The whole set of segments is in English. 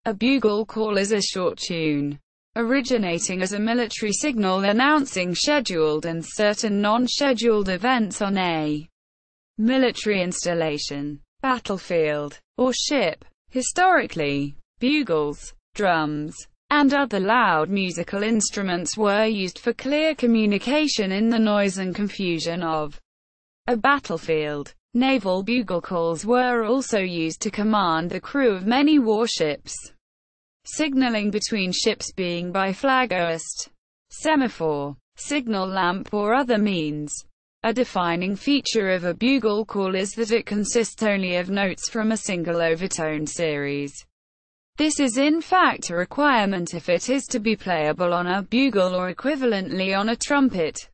A bugle call is a short tune, originating as a military signal announcing scheduled and certain non-scheduled events on a military installation, battlefield, or ship. Historically, bugles, drums, and other loud musical instruments were used for clear communication in the noise and confusion of a battlefield. Naval bugle calls were also used to command the crew of many warships. Signaling between ships being by flaghoist, semaphore, signal lamp or other means. A defining feature of a bugle call is that it consists only of notes from a single overtone series. This is in fact a requirement if it is to be playable on a bugle or equivalently on a trumpet,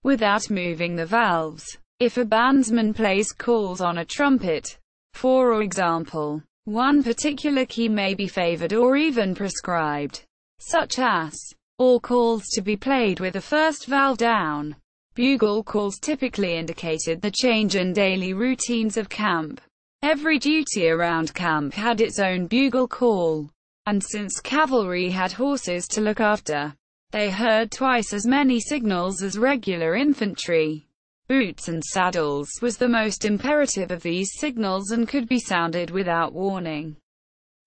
without moving the valves. If a bandsman plays calls on a trumpet, for example, one particular key may be favored or even prescribed, such as all calls to be played with the first valve down. Bugle calls typically indicated the change in daily routines of camp. Every duty around camp had its own bugle call, and since cavalry had horses to look after, they heard twice as many signals as regular infantry. Boots and saddles was the most imperative of these signals and could be sounded without warning,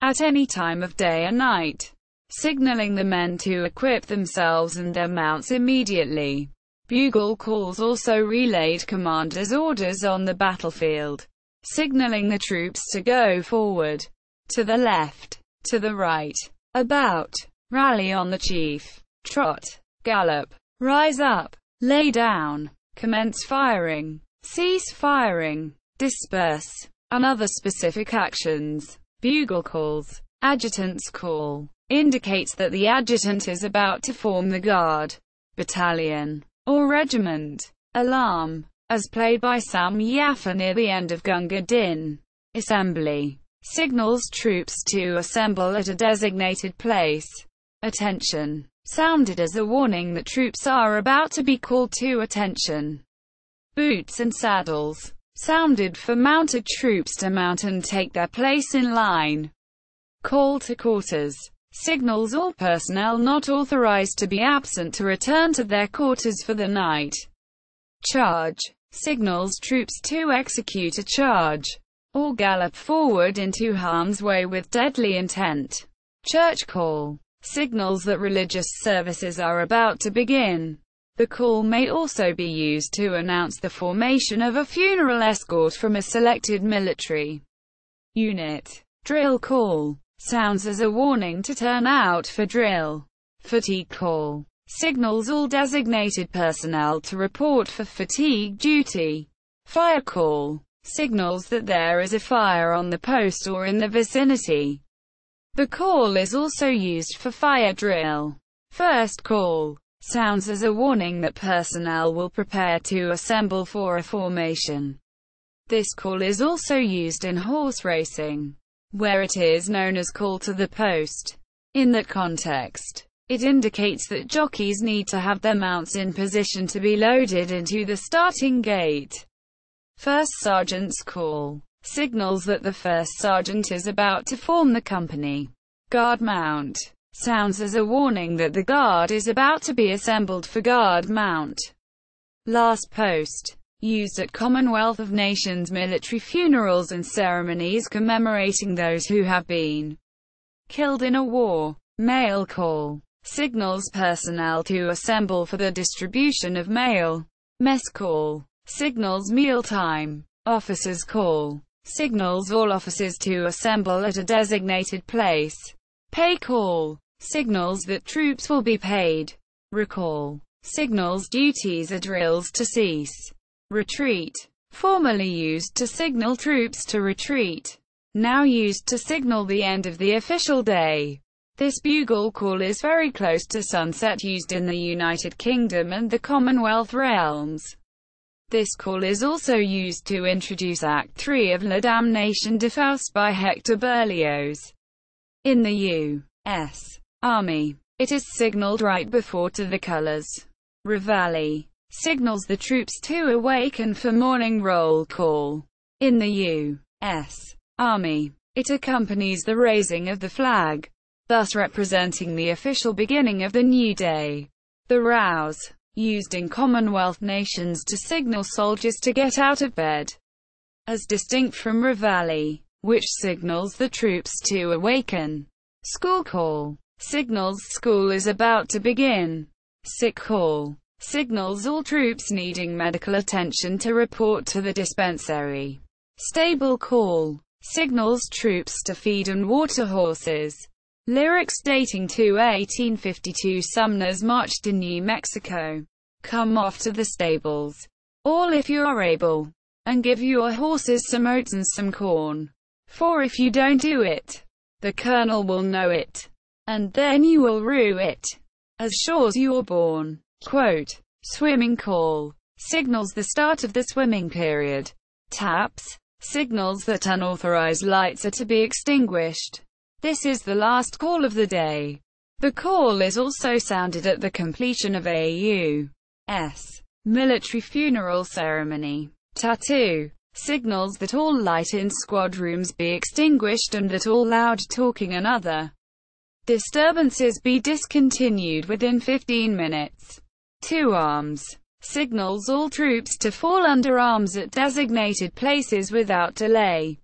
at any time of day or night, signaling the men to equip themselves and their mounts immediately. Bugle calls also relayed commanders' orders on the battlefield, signaling the troops to go forward, to the left, to the right, about, rally on the chief, trot, gallop, rise up, lay down, commence firing, cease firing, disperse, and other specific actions. Bugle calls, adjutant's call, indicates that the adjutant is about to form the guard, battalion, or regiment. Alarm, as played by Sam Yaffa near the end of Gunga Din. Assembly, signals troops to assemble at a designated place. Attention, sounded as a warning that troops are about to be called to attention. Boots and saddles, sounded for mounted troops to mount and take their place in line. Call to quarters, signals all personnel not authorized to be absent to return to their quarters for the night. Charge, signals troops to execute a charge, or gallop forward into harm's way with deadly intent. Church call, signals that religious services are about to begin. The call may also be used to announce the formation of a funeral escort from a selected military unit. Drill call, sounds as a warning to turn out for drill. Fatigue call, signals all designated personnel to report for fatigue duty. Fire call, signals that there is a fire on the post or in the vicinity. The call is also used for fire drill. First call, sounds as a warning that personnel will prepare to assemble for a formation. This call is also used in horse racing, where it is known as call to the post. In that context, it indicates that jockeys need to have their mounts in position to be loaded into the starting gate. First sergeant's call, signals that the first sergeant is about to form the company. Guard mount, sounds as a warning that the guard is about to be assembled for guard mount. Last post, used at Commonwealth of Nations military funerals and ceremonies commemorating those who have been killed in a war. Mail call, signals personnel to assemble for the distribution of mail. Mess call, signals mealtime. Officers call, signals all officers to assemble at a designated place. Pay call, signals that troops will be paid. Recall, signals duties or drills to cease. Retreat, formerly used to signal troops to retreat, now used to signal the end of the official day. This bugle call is very close to sunset, used in the United Kingdom and the Commonwealth realms. This call is also used to introduce Act 3 of La Damnation de Faust by Hector Berlioz. In the U.S. Army, it is signaled right before to the colors. Reveille, signals the troops to awaken for morning roll call. In the U.S. Army, It accompanies the raising of the flag, thus representing the official beginning of the new day. The rouse, used in Commonwealth nations to signal soldiers to get out of bed, as distinct from reveille, which signals the troops to awaken. School call signals school is about to begin. Sick call signals all troops needing medical attention to report to the dispensary. Stable call signals troops to feed and water horses. Lyrics dating to 1852. Sumner's march to New Mexico. Come off to the stables, all if you are able, and give your horses some oats and some corn. For if you don't do it, the colonel will know it, and then you will rue it, as sure's you're born. Quote, swimming call signals the start of the swimming period. Taps signals that unauthorized lights are to be extinguished. This is the last call of the day. The call is also sounded at the completion of a.u.s. military funeral ceremony. Tattoo signals that all light in squad rooms be extinguished and that all loud talking and other disturbances be discontinued within 15 minutes. Two arms signals all troops to fall under arms at designated places without delay.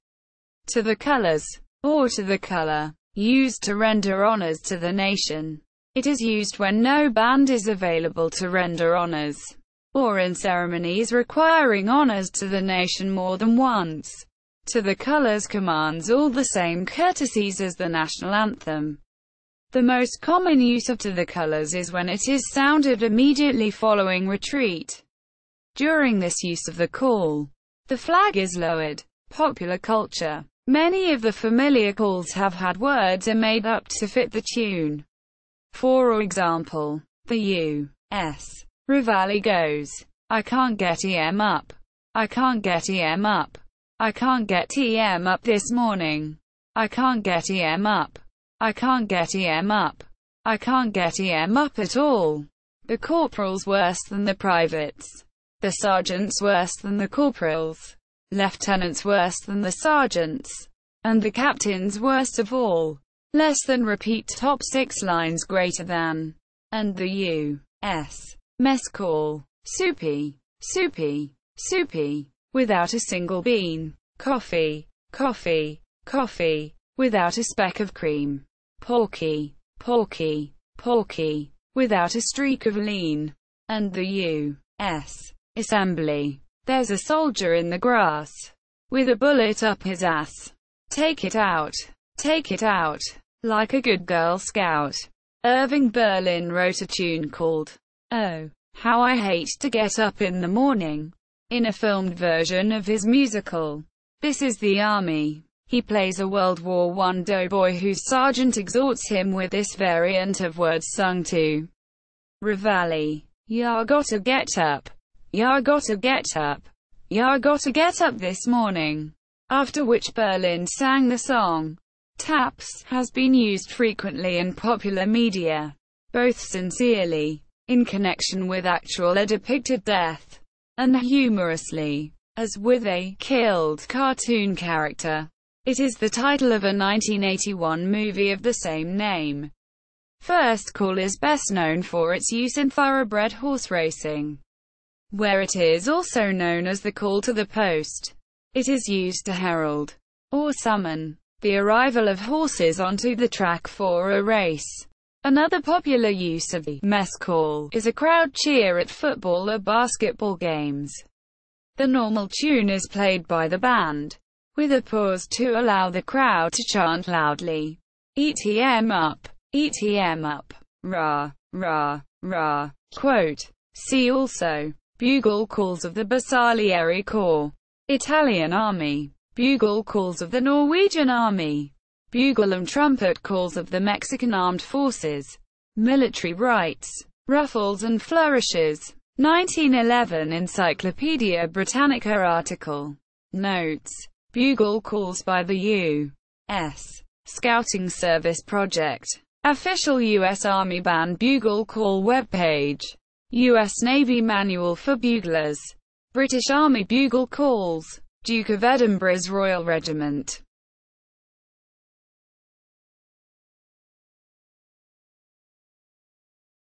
To the colors, or to the color, used to render honors to the nation. It is used when no band is available to render honors, or in ceremonies requiring honors to the nation more than once. To the colors commands all the same courtesies as the national anthem. The most common use of to the colors is when it is sounded immediately following retreat. During this use of the call, the flag is lowered. Popular culture. Many of the familiar calls have had words are made up to fit the tune. For example, the U.S. reveille goes, I can't get EM up. I can't get EM up. I can't get EM up this morning. I can't get EM up. I can't get EM up. I can't get EM up at all. The corporal's worse than the privates. The sergeant's worse than the corporals. Lieutenant's worse than the sergeants. And the captain's worst of all. Less than repeat top 6 lines greater than. And the U.S. mess call. Soupy, soupy, soupy, without a single bean. Coffee, coffee, coffee, without a speck of cream. Porky, porky, porky, without a streak of lean. And the U.S. assembly. There's a soldier in the grass, with a bullet up his ass. Take it out, like a good Girl Scout. Irving Berlin wrote a tune called, Oh, How I Hate to Get Up in the Morning, in a filmed version of his musical, This Is the Army. He plays a World War I doughboy whose sergeant exhorts him with this variant of words sung to reveille. Ya gotta get up. Ya gotta get up. Ya gotta get up this morning. After which Berlin sang the song. Taps has been used frequently in popular media, both sincerely, in connection with actual or depicted death, and humorously, as with a killed cartoon character. It is the title of a 1981 movie of the same name. First call is best known for its use in thoroughbred horse racing, where it is also known as the call to the post. It is used to herald, or summon, the arrival of horses onto the track for a race. Another popular use of the mess call is a crowd cheer at football or basketball games. The normal tune is played by the band, with a pause to allow the crowd to chant loudly. ETM up, ETM up, rah, rah, rah. Quote, see also, bugle calls of the Bersaglieri Corps, Italian Army, bugle calls of the Norwegian Army, bugle and trumpet calls of the Mexican Armed Forces, military rites, ruffles and flourishes. 1911 Encyclopedia Britannica article. Notes. Bugle calls by the U.S. Scouting Service Project. Official U.S. Army Band Bugle Call webpage. U.S. Navy Manual for Buglers. British Army Bugle Calls. Duke of Edinburgh's Royal Regiment.